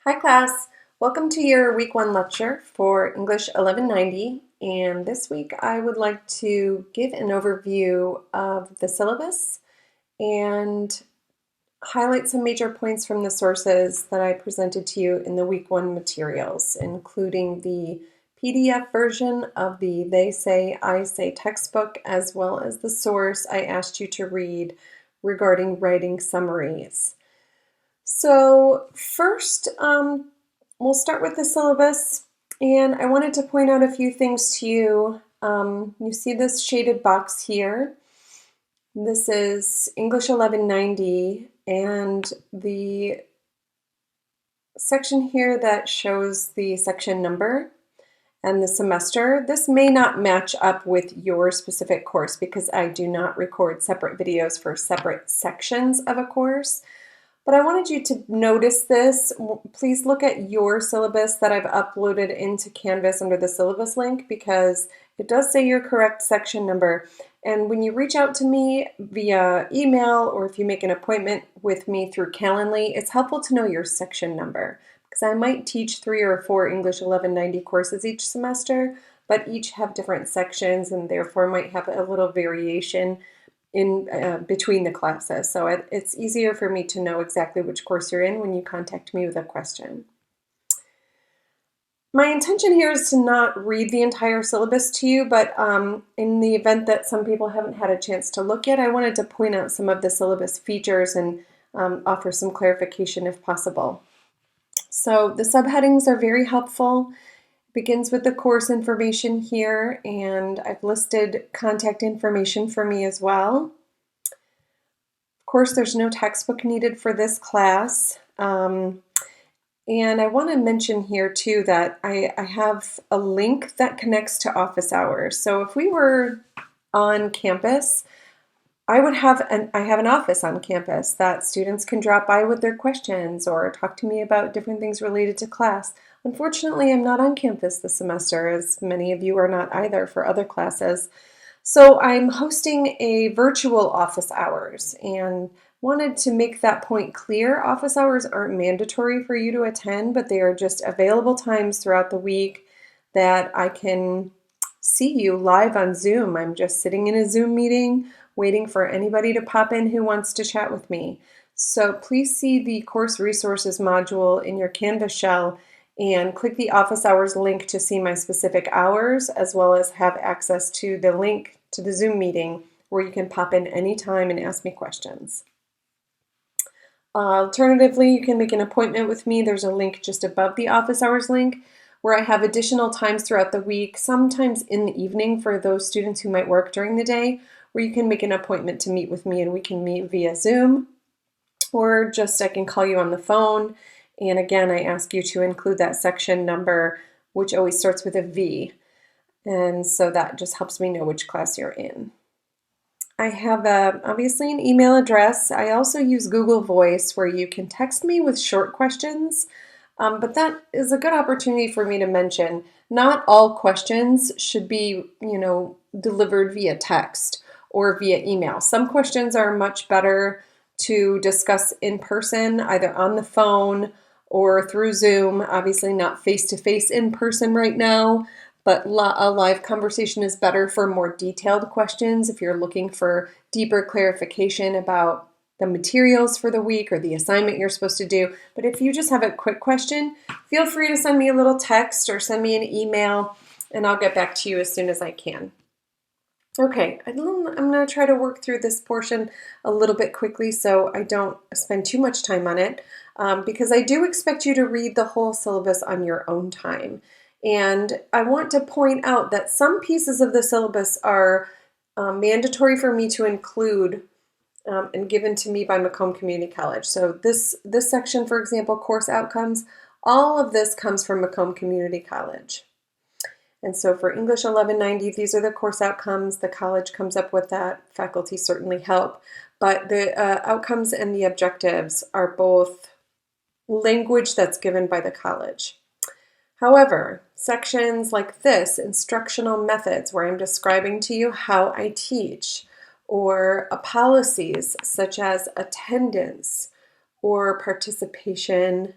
Hi class, welcome to your week 1 lecture for English 1190, and this week I would like to give an overview of the syllabus and highlight some major points from the sources that I presented to you in the week 1 materials, including the PDF version of the They Say, I Say textbook, as well as the source I asked you to read regarding writing summaries. So first, we'll start with the syllabus, and I wanted to point out a few things to you. You see this shaded box here. This is English 1190, and the section here that shows the section number and the semester. This may not match up with your specific course because I do not record separate videos for separate sections of a course. But I wanted you to notice this. Please look at your syllabus that I've uploaded into Canvas under the syllabus link because it does say your correct section number. And when you reach out to me via email or if you make an appointment with me through Calendly, it's helpful to know your section number because I might teach 3 or 4 English 1190 courses each semester, but each have different sections and therefore might have a little variation in between the classes. So it's easier for me to know exactly which course you're in when you contact me with a question. My intention here is to not read the entire syllabus to you, but in the event that some people haven't had a chance to look yet, I wanted to point out some of the syllabus features and offer some clarification if possible. So the subheadings are very helpful. Begins with the course information here, and I've listed contact information for me as well. Of course, there's no textbook needed for this class. And I want to mention here too that I have a link that connects to office hours. So if we were on campus, I have an office on campus that students can drop by with their questions or talk to me about different things related to class. Unfortunately, I'm not on campus this semester, as many of you are not either for other classes. So I'm hosting a virtual office hours and wanted to make that point clear. Office hours aren't mandatory for you to attend, but they are just available times throughout the week that I can see you live on Zoom. I'm just sitting in a Zoom meeting waiting for anybody to pop in who wants to chat with me. So please see the course resources module in your Canvas shell and click the office hours link to see my specific hours, as well as have access to the link to the Zoom meeting where you can pop in anytime and ask me questions. Alternatively, you can make an appointment with me. There's a link just above the office hours link where I have additional times throughout the week, sometimes in the evening for those students who might work during the day, where you can make an appointment to meet with me and we can meet via Zoom, or just I can call you on the phone. And again, I ask you to include that section number, which always starts with a V. And so that just helps me know which class you're in. I have obviously an email address. I also use Google Voice where you can text me with short questions, but that is a good opportunity for me to mention. Not all questions should be, delivered via text or via email. Some questions are much better to discuss in person, either on the phone or through Zoom. Obviously not face-to-face in person right now, but a live conversation is better for more detailed questions if you're looking for deeper clarification about the materials for the week or the assignment you're supposed to do. But if you just have a quick question, feel free to send me a little text or send me an email, and I'll get back to you as soon as I can. Okay, I'm going to try to work through this portion a little bit quickly so I don't spend too much time on it, because I do expect you to read the whole syllabus on your own time. And I want to point out that some pieces of the syllabus are mandatory for me to include and given to me by Macomb Community College. So this section, for example, course outcomes, all of this comes from Macomb Community College. And so for English 1190, these are the course outcomes. The college comes up with that. Faculty certainly help. But the outcomes and the objectives are both language that's given by the college. However, sections like this, instructional methods, where I'm describing to you how I teach, or policies such as attendance or participation,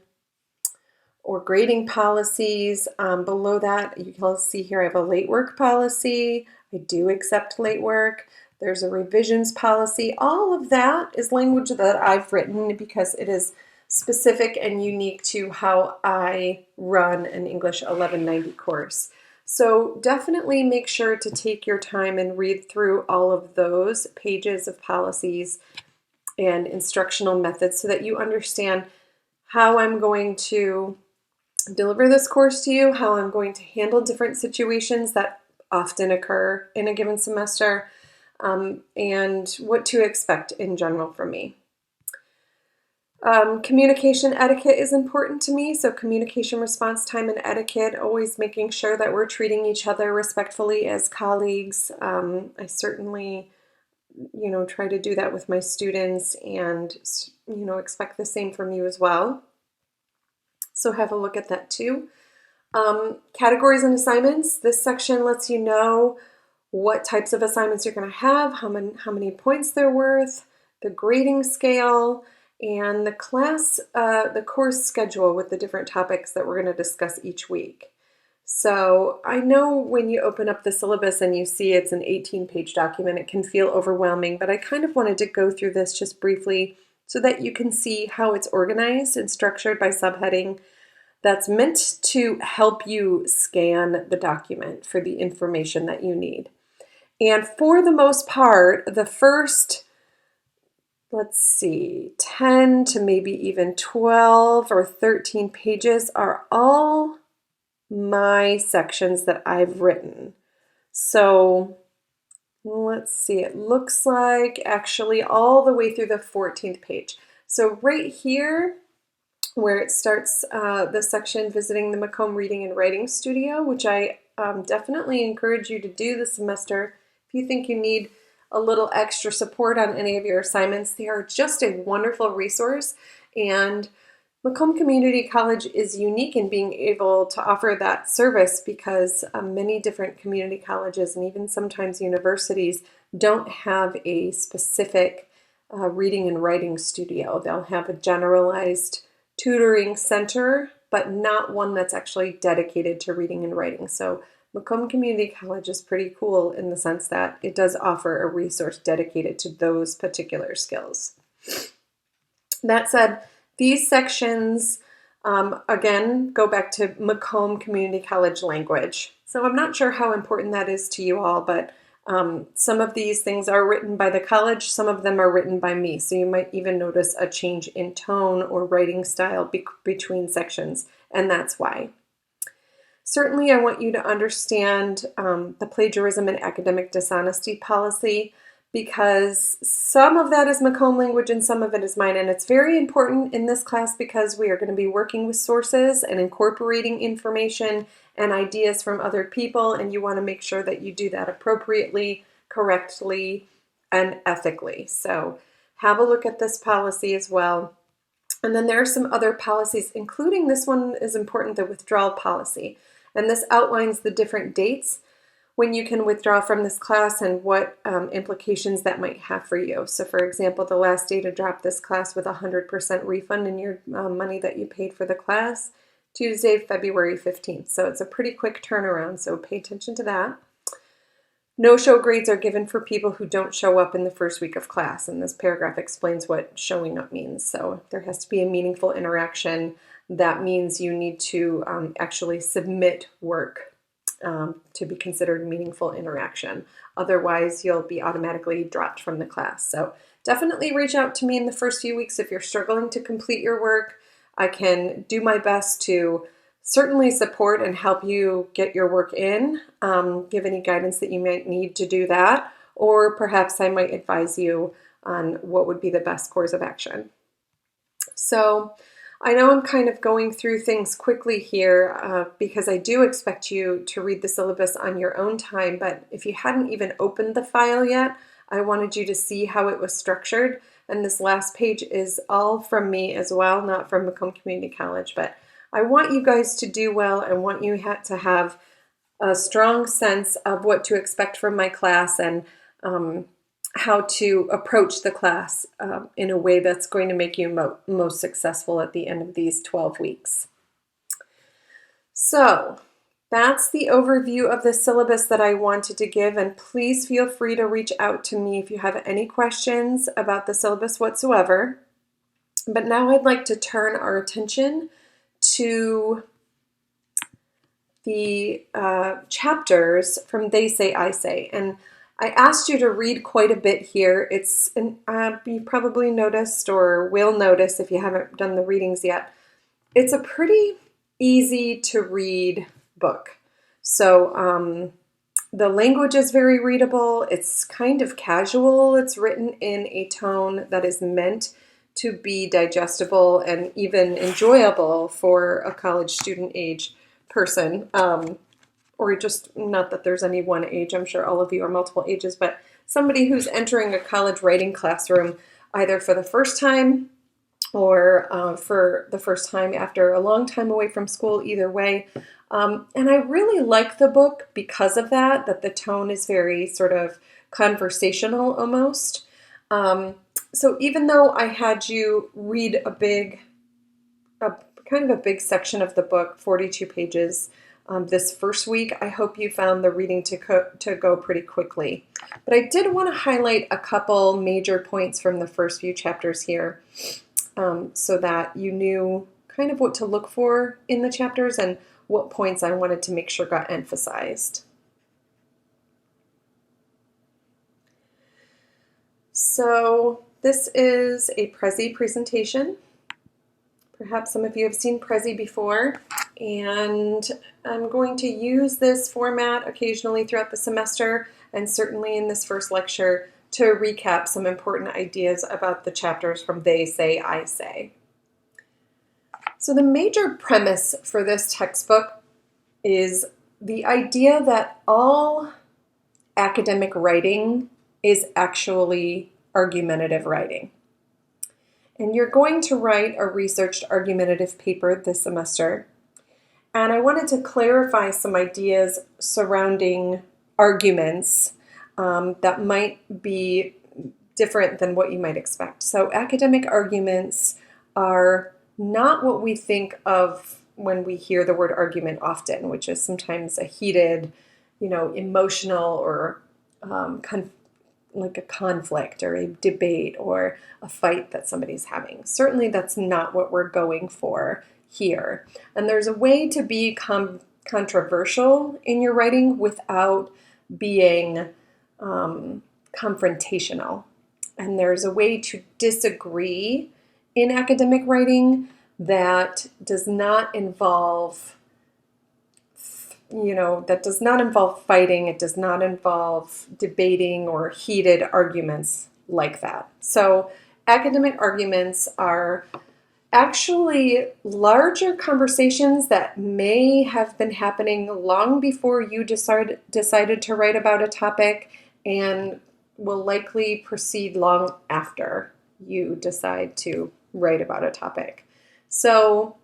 or grading policies. Below that, you can see here I have a late work policy. I do accept late work. There's a revisions policy. All of that is language that I've written because it is specific and unique to how I run an English 1190 course. So definitely make sure to take your time and read through all of those pages of policies and instructional methods so that you understand how I'm going to deliver this course to you, how I'm going to handle different situations that often occur in a given semester, and what to expect in general from me. Communication etiquette is important to me, so communication response time and etiquette, always making sure that we're treating each other respectfully as colleagues. I certainly, try to do that with my students and, expect the same from you as well. So have a look at that too. Categories and assignments. This section lets you know what types of assignments you're going to have, how many points they're worth, the grading scale, and the course schedule with the different topics that we're going to discuss each week. So I know when you open up the syllabus and you see it's an 18-page document, it can feel overwhelming, but I kind of wanted to go through this just briefly so that you can see how it's organized and structured by subheading. That's meant to help you scan the document for the information that you need. And for the most part, the first, 10 to maybe even 12 or 13 pages are all my sections that I've written. So let's see, it looks like actually all the way through the 14th page. So right here, where it starts the section visiting the Macomb Reading and Writing Studio, which I definitely encourage you to do this semester. If you think you need a little extra support on any of your assignments, they are just a wonderful resource. And Macomb Community College is unique in being able to offer that service because many different community colleges and even sometimes universities don't have a specific reading and writing studio. They'll have a generalized tutoring center, but not one that's actually dedicated to reading and writing. So Macomb Community College is pretty cool in the sense that it does offer a resource dedicated to those particular skills. That said, these sections, again, go back to Macomb Community College language. So I'm not sure how important that is to you all, but some of these things are written by the college, some of them are written by me. So you might even notice a change in tone or writing style between sections, and that's why. Certainly, I want you to understand the plagiarism and academic dishonesty policy because some of that is Macomb language and some of it is mine. And it's very important in this class because we are going to be working with sources and incorporating information and ideas from other people, and you want to make sure that you do that appropriately, correctly, and ethically. So have a look at this policy as well. And then there are some other policies, including this one is important, the withdrawal policy. And this outlines the different dates when you can withdraw from this class and what implications that might have for you. So for example, the last day to drop this class with 100% refund in your money that you paid for the class, Tuesday, February 15th. So it's a pretty quick turnaround, so pay attention to that. No-show grades are given for people who don't show up in the first week of class, and this paragraph explains what showing up means. So there has to be a meaningful interaction. That means you need to actually submit work to be considered meaningful interaction. Otherwise, you'll be automatically dropped from the class. So definitely reach out to me in the first few weeks if you're struggling to complete your work. I can do my best to certainly support and help you get your work in, give any guidance that you might need to do that, or perhaps I might advise you on what would be the best course of action. So I know I'm kind of going through things quickly here because I do expect you to read the syllabus on your own time, but if you hadn't even opened the file yet, I wanted you to see how it was structured. And this last page is all from me as well, not from Macomb Community College, but I want you guys to do well. I want you to have a strong sense of what to expect from my class and how to approach the class in a way that's going to make you most successful at the end of these 12 weeks. So that's the overview of the syllabus that I wanted to give, and please feel free to reach out to me if you have any questions about the syllabus whatsoever. But now I'd like to turn our attention to the chapters from They Say, I Say. And I asked you to read quite a bit here. You probably noticed or will notice if you haven't done the readings yet, it's a pretty easy to read book. So the language is very readable. It's kind of casual. It's written in a tone that is meant to be digestible and even enjoyable for a college student age person, or just not that there's any one age. I'm sure all of you are multiple ages, but somebody who's entering a college writing classroom either for the first time or for the first time after a long time away from school, either way. And I really like the book because of that the tone is very sort of conversational almost. So even though I had you read a kind of a big section of the book, 42 pages, this first week, I hope you found the reading to go pretty quickly. But I did want to highlight a couple major points from the first few chapters here, so that you knew kind of what to look for in the chapters and what points I wanted to make sure got emphasized. So this is a Prezi presentation. Perhaps some of you have seen Prezi before, and I'm going to use this format occasionally throughout the semester, and certainly in this first lecture, to recap some important ideas about the chapters from They Say, I Say. So the major premise for this textbook is the idea that all academic writing is actually argumentative writing. And you're going to write a researched argumentative paper this semester. And I wanted to clarify some ideas surrounding arguments that might be different than what you might expect. So academic arguments are not what we think of when we hear the word argument often, which is sometimes a heated, emotional or like a conflict or a debate or a fight that somebody's having. Certainly that's not what we're going for here. And there's a way to be controversial in your writing without being confrontational. And there's a way to disagree in academic writing that does not involve fighting, it does not involve debating or heated arguments like that. So academic arguments are actually larger conversations that may have been happening long before you decided to write about a topic and will likely proceed long after you decide to write about a topic. So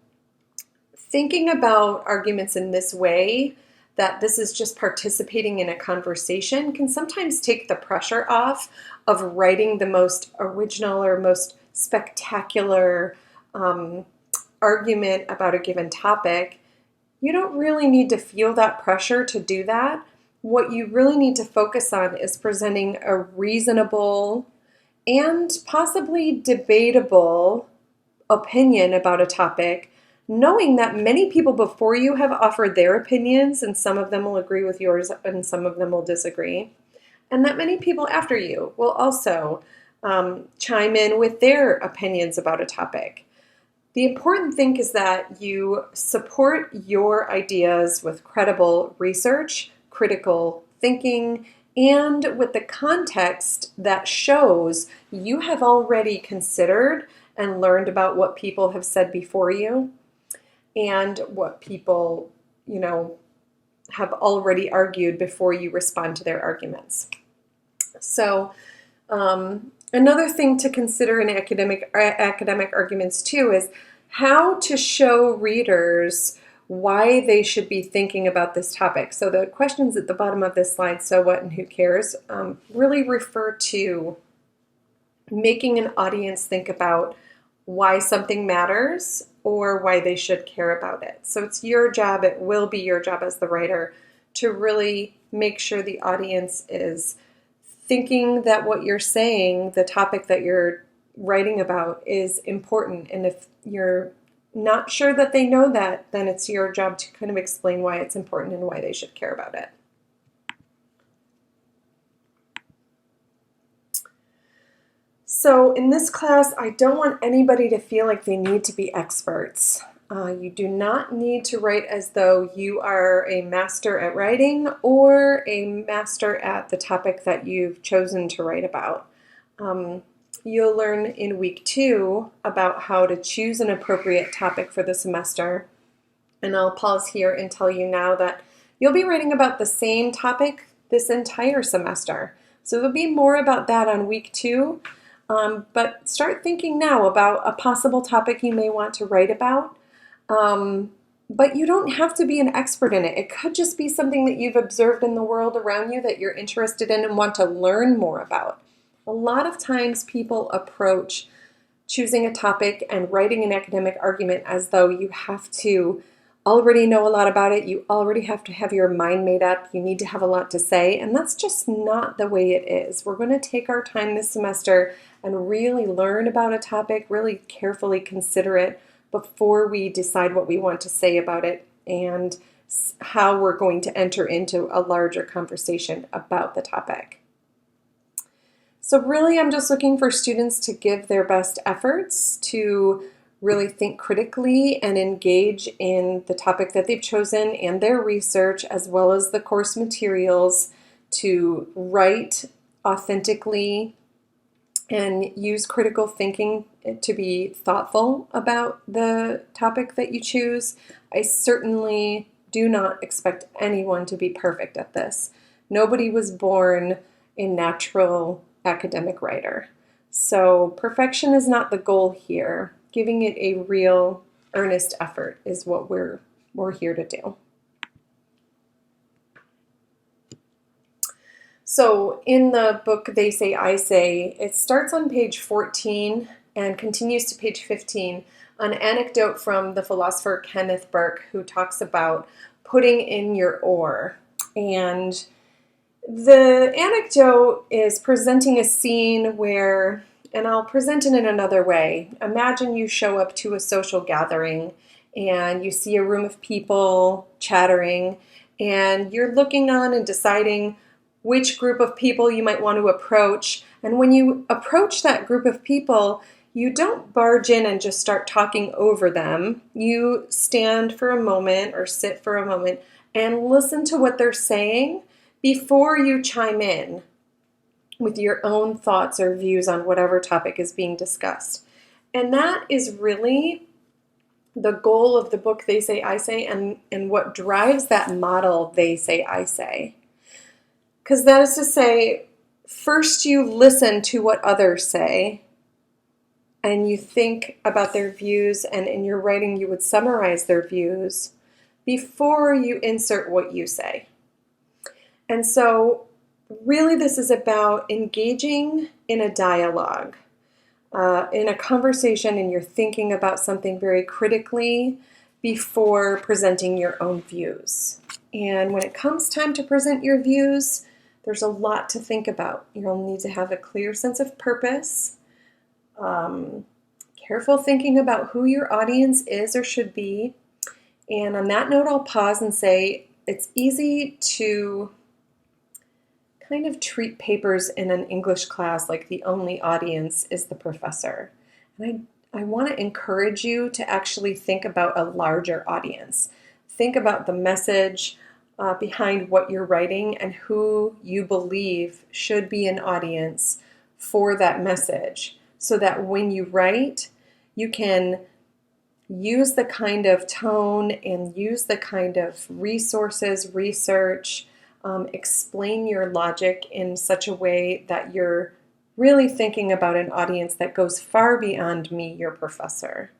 thinking about arguments in this way, that this is just participating in a conversation, can sometimes take the pressure off of writing the most original or most spectacular argument about a given topic. You don't really need to feel that pressure to do that. What you really need to focus on is presenting a reasonable and possibly debatable opinion about a topic, knowing that many people before you have offered their opinions, and some of them will agree with yours and some of them will disagree, and that many people after you will also chime in with their opinions about a topic. The important thing is that you support your ideas with credible research, critical thinking, and with the context that shows you have already considered and learned about what people have said before you and what people, have already argued before you respond to their arguments. So another thing to consider in academic arguments too is how to show readers why they should be thinking about this topic. So the questions at the bottom of this slide, so what and who cares, really refer to making an audience think about why something matters or why they should care about it. So it's your job, it will be your job as the writer to really make sure the audience is thinking that what you're saying, the topic that you're writing about, is important. And if you're not sure that they know that, then it's your job to kind of explain why it's important and why they should care about it. So in this class, I don't want anybody to feel like they need to be experts. You do not need to write as though you are a master at writing or a master at the topic that you've chosen to write about. You'll learn in week 2 about how to choose an appropriate topic for the semester. And I'll pause here and tell you now that you'll be writing about the same topic this entire semester. So there'll be more about that on week 2. But start thinking now about a possible topic you may want to write about. But you don't have to be an expert in it. It could just be something that you've observed in the world around you that you're interested in and want to learn more about. A lot of times people approach choosing a topic and writing an academic argument as though you have to already know a lot about it. You already have to have your mind made up. You need to have a lot to say. And that's just not the way it is. We're going to take our time this semester and really learn about a topic, really carefully consider it before we decide what we want to say about it and how we're going to enter into a larger conversation about the topic. So really, I'm just looking for students to give their best efforts to really think critically and engage in the topic that they've chosen and their research, as well as the course materials, to write authentically and use critical thinking to be thoughtful about the topic that you choose. I certainly do not expect anyone to be perfect at this. Nobody was born a natural academic writer. So perfection is not the goal here. Giving it a real, earnest effort is what we're here to do. So in the book They Say, I Say, it starts on page 14 and continues to page 15, an anecdote from the philosopher Kenneth Burke, who talks about putting in your oar. And the anecdote is presenting a scene where, and I'll present it in another way. Imagine you show up to a social gathering and you see a room of people chattering, and you're looking on and deciding which group of people you might want to approach. And when you approach that group of people, you don't barge in and just start talking over them. You stand for a moment or sit for a moment and listen to what they're saying before you chime in with your own thoughts or views on whatever topic is being discussed. And that is really the goal of the book They Say, I Say, and what drives that model They Say, I Say. Because that is to say, first you listen to what others say, and you think about their views, and in your writing you would summarize their views before you insert what you say. And so really this is about engaging in a dialogue, in a conversation, and you're thinking about something very critically before presenting your own views. And when it comes time to present your views, there's a lot to think about. You'll need to have a clear sense of purpose, careful thinking about who your audience is or should be. And on that note, I'll pause and say it's easy to kind of treat papers in an English class like the only audience is the professor. And I want to encourage you to actually think about a larger audience. Think about the message behind what you're writing and who you believe should be an audience for that message, so that when you write, you can use the kind of tone and use the kind of resources, research, explain your logic in such a way that you're really thinking about an audience that goes far beyond me, your professor.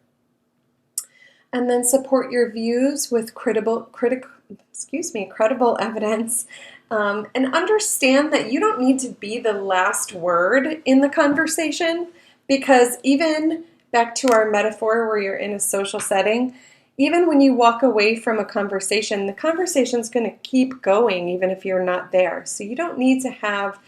And then support your views with credible evidence, and understand that you don't need to be the last word in the conversation, because even back to our metaphor where you're in a social setting, even when you walk away from a conversation, the conversation's going to keep going even if you're not there. So you don't need to have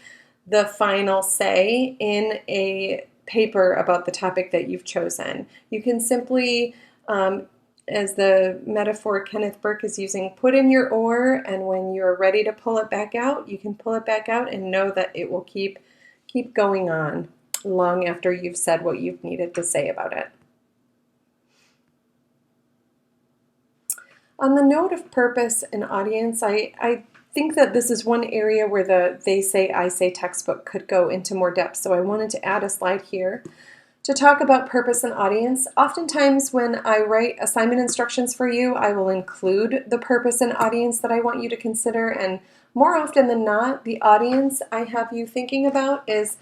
the final say in a paper about the topic that you've chosen. You can simply, as the metaphor Kenneth Burke is using, put in your oar, and when you're ready to pull it back out, you can pull it back out and know that it will keep going on long after you've said what you've needed to say about it. On the note of purpose and audience, I think that this is one area where the They Say, I Say textbook could go into more depth, so I wanted to add a slide here to talk about purpose and audience. Oftentimes when I write assignment instructions for you, I will include the purpose and audience that I want you to consider, and more often than not, the audience I have you thinking about is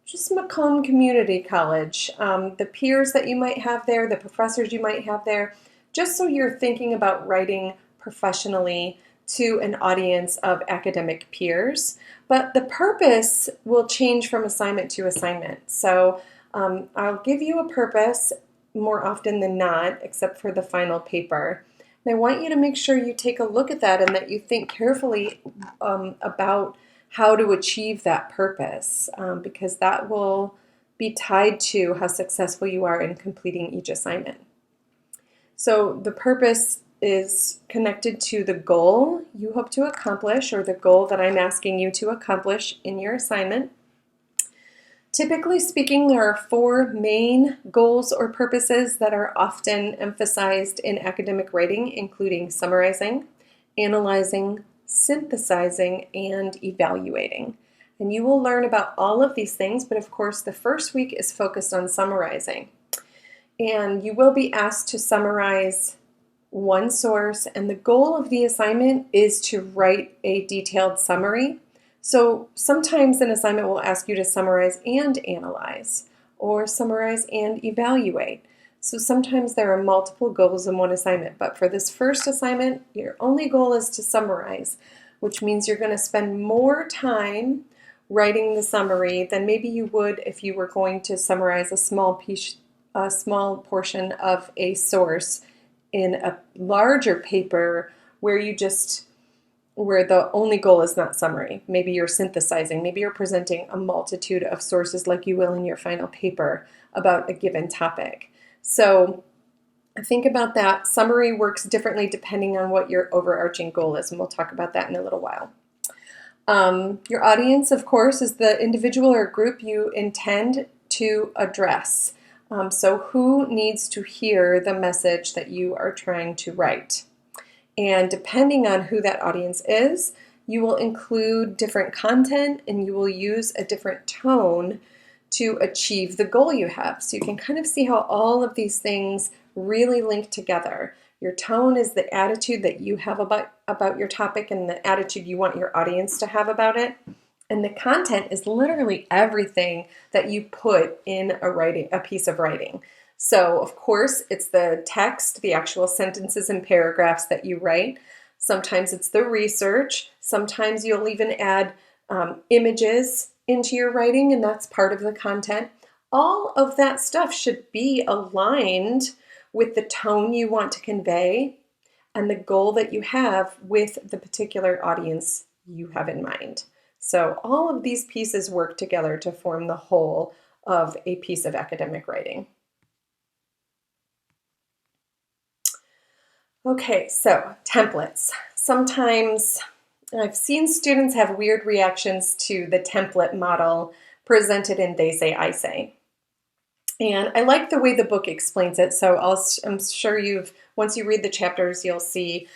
just Macomb Community College, the peers that you might have there, the professors you might have there, just so you're thinking about writing professionally to an audience of academic peers. But the purpose will change from assignment to assignment. So I'll give you a purpose more often than not, except for the final paper. And I want you to make sure you take a look at that and that you think carefully about how to achieve that purpose, because that will be tied to how successful you are in completing each assignment. So the purpose is connected to the goal you hope to accomplish, or the goal that I'm asking you to accomplish in your assignment. Typically speaking, there are 4 main goals or purposes that are often emphasized in academic writing, including summarizing, analyzing, synthesizing, and evaluating. And you will learn about all of these things, but of course the first week is focused on summarizing. And you will be asked to summarize one source, and the goal of the assignment is to write a detailed summary. So sometimes an assignment will ask you to summarize and analyze, or summarize and evaluate. So sometimes there are multiple goals in one assignment, but for this first assignment, your only goal is to summarize, which means you're going to spend more time writing the summary than maybe you would if you were going to summarize a small portion of a source in a larger paper where the only goal is not summary. Maybe you're synthesizing, maybe you're presenting a multitude of sources like you will in your final paper about a given topic. So think about that. Summary works differently depending on what your overarching goal is, and we'll talk about that in a little while. Your audience, of course, is the individual or group you intend to address. So who needs to hear the message that you are trying to write? And depending on who that audience is, you will include different content and you will use a different tone to achieve the goal you have. So you can kind of see how all of these things really link together. Your tone is the attitude that you have about your topic and the attitude you want your audience to have about it. And the content is literally everything that you put in a piece of writing. So, of course, it's the text, the actual sentences and paragraphs that you write. Sometimes it's the research. Sometimes you'll even add images into your writing, and that's part of the content. All of that stuff should be aligned with the tone you want to convey and the goal that you have with the particular audience you have in mind. So all of these pieces work together to form the whole of a piece of academic writing. Okay, so templates. Sometimes I've seen students have weird reactions to the template model presented in They Say, I Say. And I like the way the book explains it, so I'm sure once you read the chapters, you'll see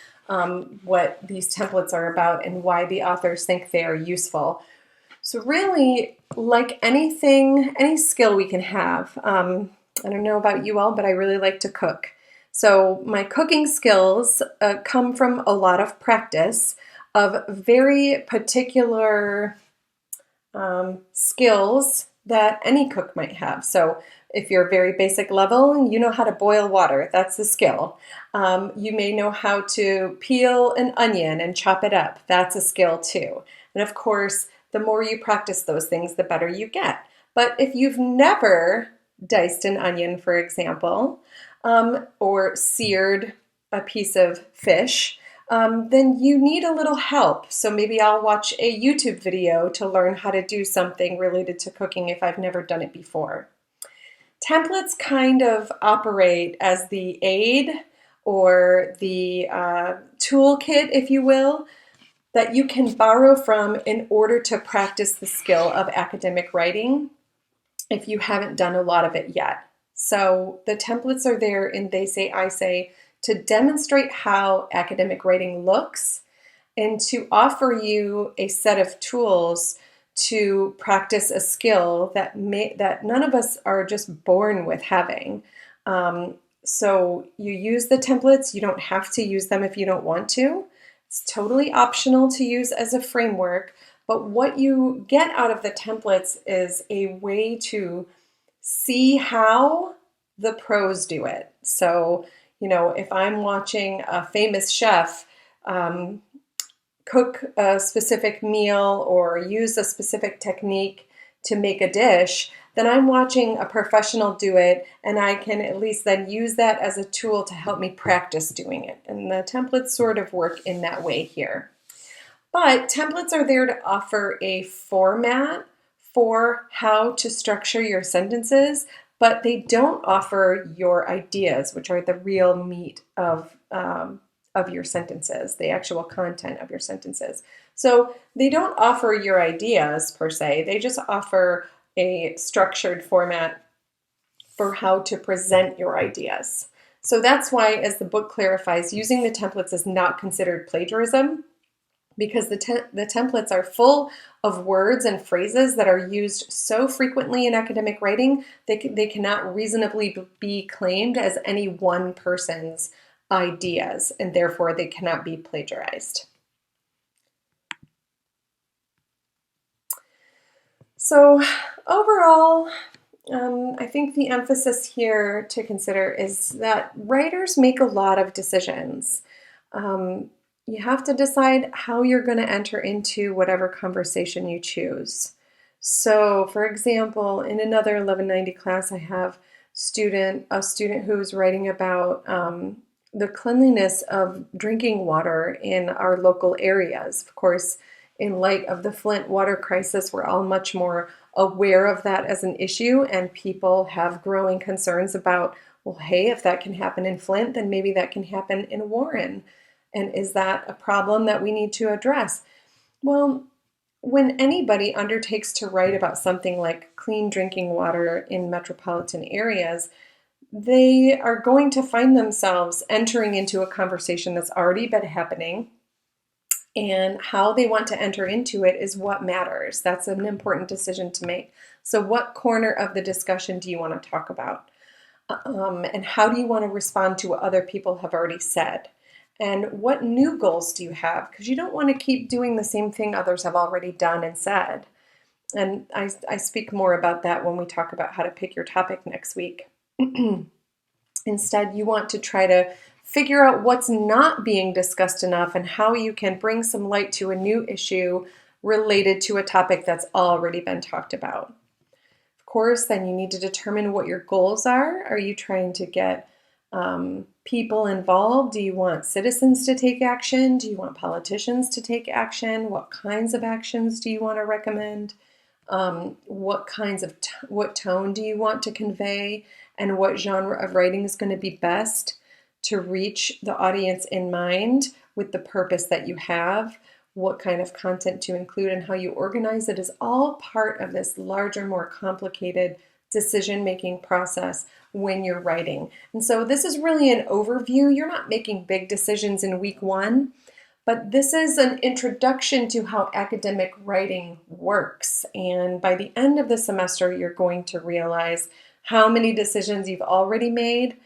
what these templates are about and why the authors think they are useful. So really, like anything, any skill we can have, I don't know about you all, but I really like to cook. So my cooking skills come from a lot of practice of very particular skills that any cook might have. So if you're very basic level, you know how to boil water. That's a skill. You may know how to peel an onion and chop it up. That's a skill too. And of course, the more you practice those things, the better you get. But if you've never diced an onion, for example, or seared a piece of fish, then you need a little help. So maybe I'll watch a YouTube video to learn how to do something related to cooking if I've never done it before. Templates kind of operate as the aid or the toolkit, if you will, that you can borrow from in order to practice the skill of academic writing if you haven't done a lot of it yet. So the templates are there in They Say, I Say to demonstrate how academic writing looks and to offer you a set of tools to practice a skill that none of us are just born with having. So you use the templates. You don't have to use them if you don't want to. It's totally optional to use as a framework, but what you get out of the templates is a way to see how the pros do it. So, if I'm watching a famous chef cook a specific meal or use a specific technique to make a dish, then I'm watching a professional do it, and I can at least then use that as a tool to help me practice doing it. And the templates sort of work in that way here. But templates are there to offer a format for how to structure your sentences, but they don't offer your ideas, which are the real meat of your sentences, the actual content of your sentences. So they don't offer your ideas per se, they just offer a structured format for how to present your ideas. So that's why, as the book clarifies, using the templates is not considered plagiarism, because the templates are full of words and phrases that are used so frequently in academic writing, they cannot reasonably be claimed as any one person's ideas, and therefore they cannot be plagiarized. So overall, I think the emphasis here to consider is that writers make a lot of decisions. You have to decide how you're going to enter into whatever conversation you choose. So, for example, in another 1190 class, I have a student who's writing about the cleanliness of drinking water in our local areas. Of course, in light of the Flint water crisis, we're all much more aware of that as an issue, and people have growing concerns about, well, hey, if that can happen in Flint, then maybe that can happen in Warren. And is that a problem that we need to address? Well, when anybody undertakes to write about something like clean drinking water in metropolitan areas, they are going to find themselves entering into a conversation that's already been happening, and how they want to enter into it is what matters. That's an important decision to make. So what corner of the discussion do you want to talk about? And how do you want to respond to what other people have already said? And what new goals do you have? Because you don't want to keep doing the same thing others have already done and said. And I speak more about that when we talk about how to pick your topic next week. Instead, you want to try to figure out what's not being discussed enough and how you can bring some light to a new issue related to a topic that's already been talked about. Of course, then you need to determine what your goals are. Are you trying to get people involved? Do you want citizens to take action? Do you want politicians to take action? What kinds of actions do you want to recommend? What tone do you want to convey? And what genre of writing is going to be best to reach the audience in mind with the purpose that you have? What kind of content to include and how you organize it is all part of this larger, more complicated decision-making process when you're writing. And so this is really an overview. You're not making big decisions in week one, but this is an introduction to how academic writing works. And by the end of the semester, you're going to realize how many decisions you've already made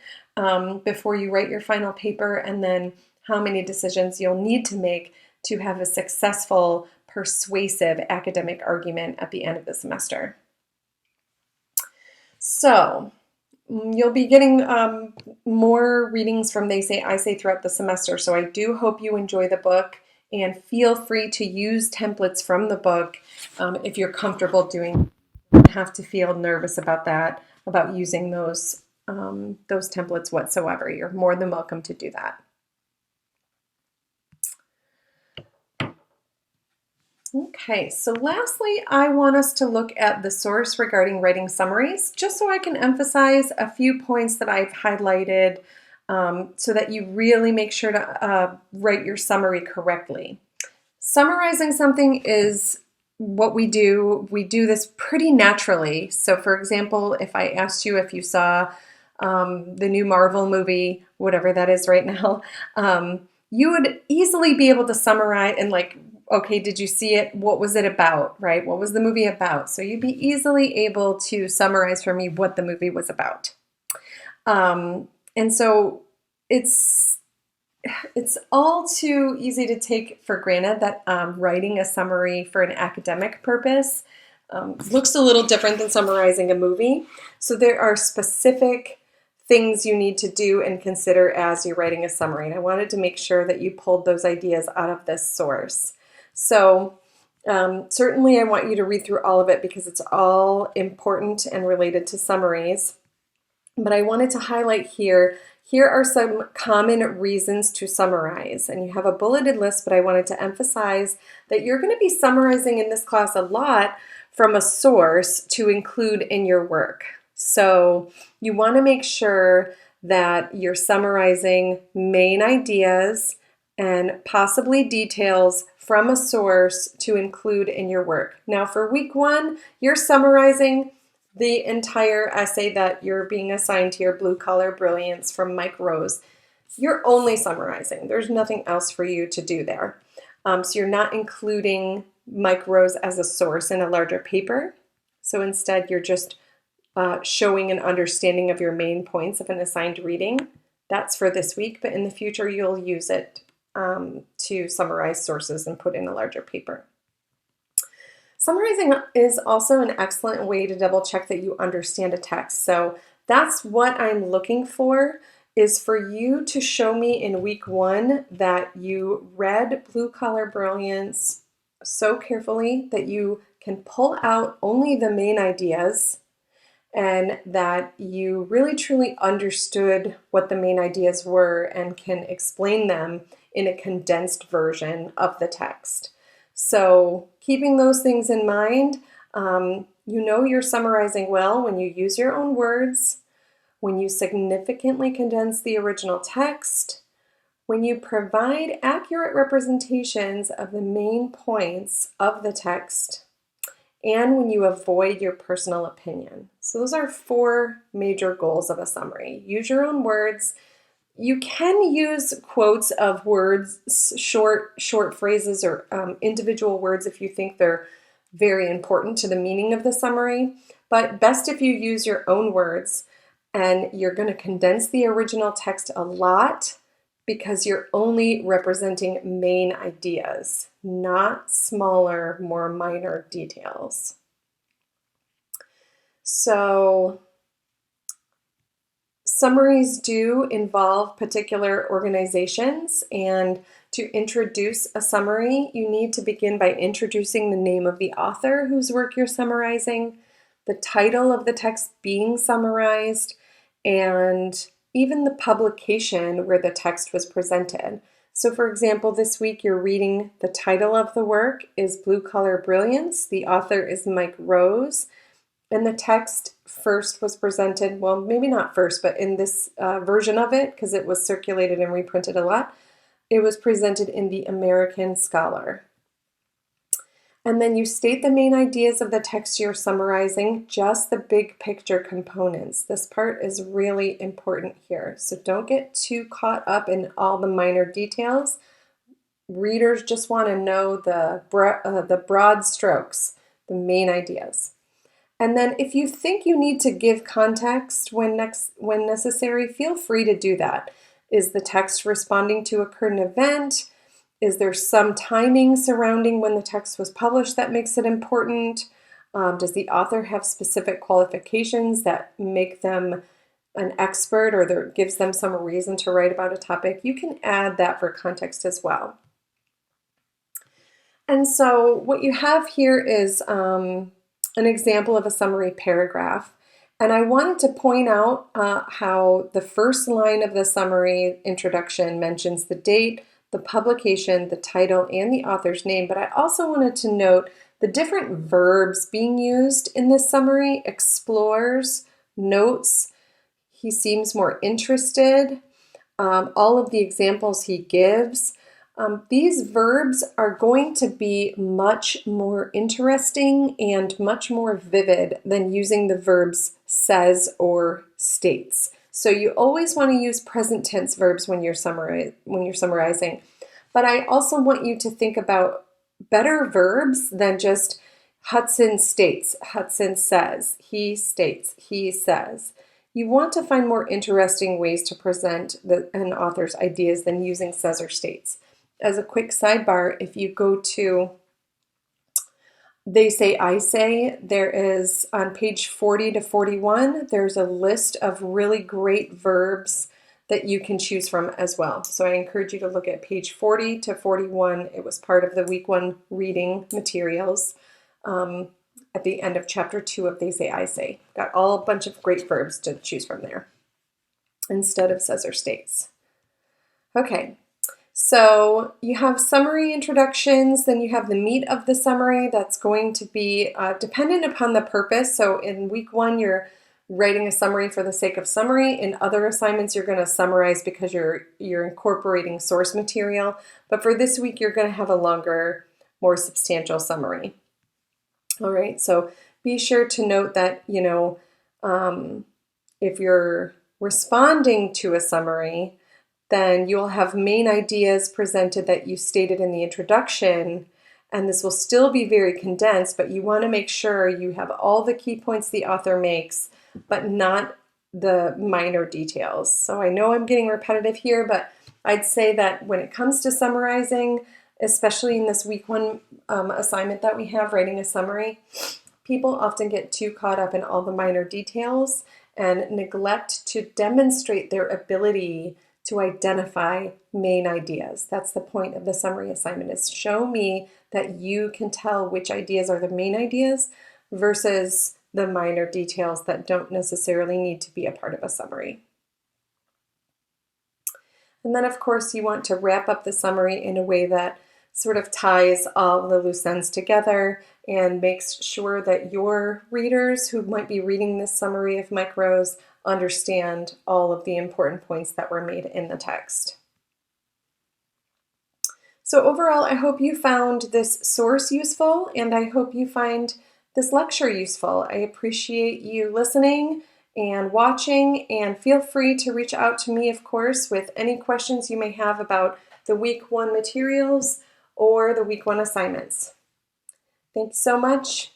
before you write your final paper, and then how many decisions you'll need to make to have a successful, persuasive academic argument at the end of the semester. So you'll be getting more readings from They Say, I Say throughout the semester. So I do hope you enjoy the book, and feel free to use templates from the book if you're comfortable doing it. You don't have to feel nervous about that. about using those templates whatsoever. You're more than welcome to do that. Okay, so lastly, I want us to look at the source regarding writing summaries, just so I can emphasize a few points that I've highlighted so that you really make sure to write your summary correctly. Summarizing something is what we do. We do this pretty naturally. So for example, if I asked you if you saw the new Marvel movie, whatever that is right now, you would easily be able to summarize and okay, did you see it? What was it about, right? What was the movie about? So you'd be easily able to summarize for me what the movie was about. And so it's all too easy to take for granted that writing a summary for an academic purpose looks a little different than summarizing a movie. So there are specific things you need to do and consider as you're writing a summary. And I wanted to make sure that you pulled those ideas out of this source. So certainly I want you to read through all of it because it's all important and related to summaries. But I wanted to highlight here are some common reasons to summarize. And you have a bulleted list, but I wanted to emphasize that you're going to be summarizing in this class a lot from a source to include in your work. So you want to make sure that you're summarizing main ideas and possibly details from a source to include in your work. Now for week 1, you're summarizing the entire essay that you're being assigned here, Blue Collar Brilliance from Mike Rose. You're only summarizing. There's nothing else for you to do there. So you're not including Mike Rose as a source in a larger paper. So instead, you're just showing an understanding of your main points of an assigned reading. That's for this week, but in the future, you'll use it to summarize sources and put in a larger paper. Summarizing is also an excellent way to double check that you understand a text. So that's what I'm looking for, is for you to show me in week 1 that you read Blue Collar Brilliance so carefully that you can pull out only the main ideas and that you really truly understood what the main ideas were and can explain them in a condensed version of the text. So keeping those things in mind, you know you're summarizing well when you use your own words, when you significantly condense the original text, when you provide accurate representations of the main points of the text, and when you avoid your personal opinion. So those are 4 major goals of a summary. Use your own words. You can use quotes of words, short phrases or individual words if you think they're very important to the meaning of the summary, but best if you use your own words and you're going to condense the original text a lot because you're only representing main ideas, not smaller, more minor details. So summaries do involve particular organizations, and to introduce a summary, you need to begin by introducing the name of the author whose work you're summarizing, the title of the text being summarized, and even the publication where the text was presented. So for example, this week you're reading the title of the work is Blue Collar Brilliance. The author is Mike Rose. And the text first was presented, well, maybe not first, but in this version of it, because it was circulated and reprinted a lot, it was presented in the American Scholar. And then you state the main ideas of the text you're summarizing, just the big picture components. This part is really important here. So don't get too caught up in all the minor details. Readers just want to know the broad strokes, the main ideas. And then if you think you need to give context when necessary, feel free to do that. Is the text responding to a current event? Is there some timing surrounding when the text was published that makes it important? Does the author have specific qualifications that make them an expert or gives them some reason to write about a topic? You can add that for context as well. And so what you have here is an example of a summary paragraph. And I wanted to point out how the first line of the summary introduction mentions the date, the publication, the title, and the author's name, but I also wanted to note the different verbs being used in this summary: explores, notes, he seems more interested, all of the examples he gives. These verbs are going to be much more interesting and much more vivid than using the verbs says or states. So you always want to use present tense verbs when you're summarizing. But I also want you to think about better verbs than just Hudson states, Hudson says, he states, he says. You want to find more interesting ways to present an author's ideas than using says or states. As a quick sidebar, if you go to They Say, I Say, there is on page 40 to 41, there's a list of really great verbs that you can choose from as well. So I encourage you to look at page 40 to 41. It was part of the week 1 reading materials at the end of chapter 2 of They Say, I Say. Got all a bunch of great verbs to choose from there instead of says or states. Okay. So you have summary introductions, then you have the meat of the summary that's going to be dependent upon the purpose. So in week 1, you're writing a summary for the sake of summary. In other assignments, you're going to summarize because you're incorporating source material. But for this week, you're going to have a longer, more substantial summary. All right, so be sure to note that, if you're responding to a summary, then you'll have main ideas presented that you stated in the introduction, and this will still be very condensed, but you want to make sure you have all the key points the author makes, but not the minor details. So I know I'm getting repetitive here, but I'd say that when it comes to summarizing, especially in this week 1 assignment that we have, writing a summary, people often get too caught up in all the minor details and neglect to demonstrate their ability to identify main ideas. That's the point of the summary assignment, is show me that you can tell which ideas are the main ideas versus the minor details that don't necessarily need to be a part of a summary. And then of course you want to wrap up the summary in a way that sort of ties all the loose ends together and makes sure that your readers who might be reading this summary of micros understand all of the important points that were made in the text. So overall, I hope you found this source useful, and I hope you find this lecture useful. I appreciate you listening and watching, and feel free to reach out to me, of course, with any questions you may have about the week 1 materials or the week 1 assignments. Thanks so much.